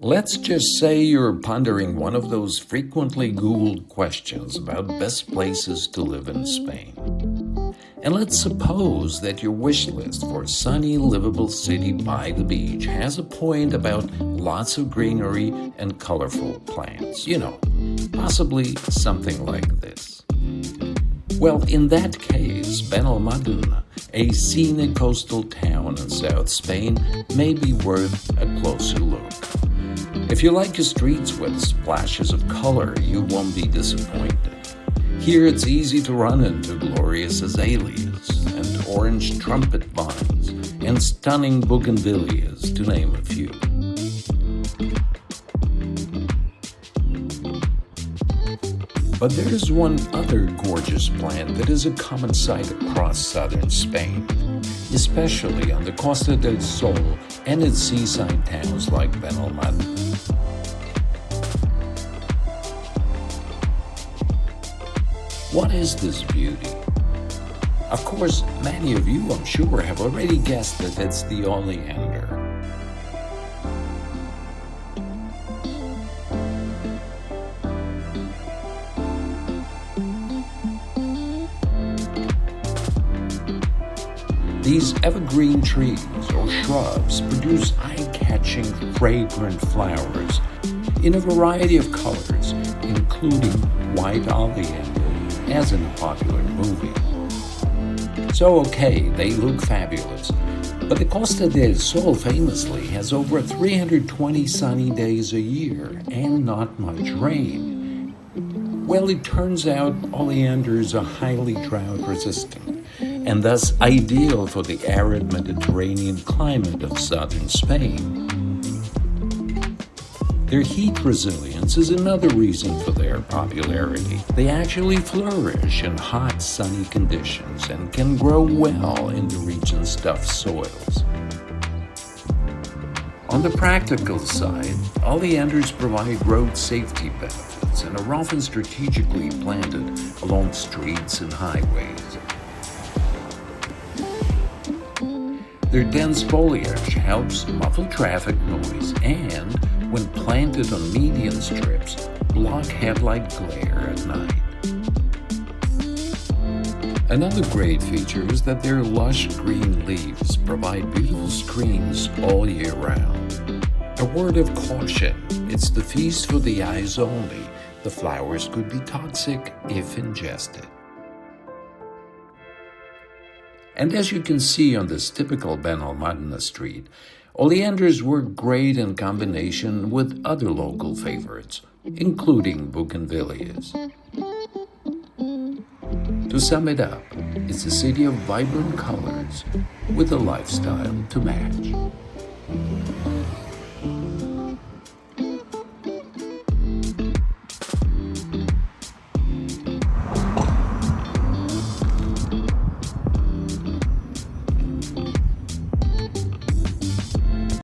Let's just say you're pondering one of those frequently Googled questions about best places to live in Spain. And let's suppose that your wish list for a sunny, livable city by the beach has a point about lots of greenery and colorful plants. Possibly something like this. Well, in that case, Benalmádena, a scenic coastal town in South Spain, may be worth a closer look. If you like your streets with splashes of color, you won't be disappointed. Here it's easy to run into glorious azaleas and orange trumpet vines and stunning bougainvilleas, to name a few. But there's one other gorgeous plant that is a common sight across southern Spain, especially on the Costa del Sol and its seaside towns like Benalmádena. What is this beauty? Of course, many of you, I'm sure, have already guessed that it's the oleander. These evergreen trees or shrubs produce eye-catching, fragrant flowers in a variety of colors, including white oleander, as in a popular movie. So okay, they look fabulous, but the Costa del Sol famously has over 320 sunny days a year and not much rain. Well, it turns out oleanders are highly drought-resistant and thus ideal for the arid Mediterranean climate of southern Spain. Their heat resilience is another reason for their popularity. They actually flourish in hot, sunny conditions and can grow well in the region's tough soils. On the practical side, oleanders provide road safety benefits and are often strategically planted along streets and highways. Their dense foliage helps muffle traffic noise and, when planted on median strips, block headlight glare at night. Another great feature is that their lush green leaves provide beautiful screens all year round. A word of caution, it's the feast for the eyes only. The flowers could be toxic if ingested. And as you can see on this typical Benalmádena street, oleanders work great in combination with other local favorites, including bougainvilleas. To sum it up, it's a city of vibrant colors with a lifestyle to match.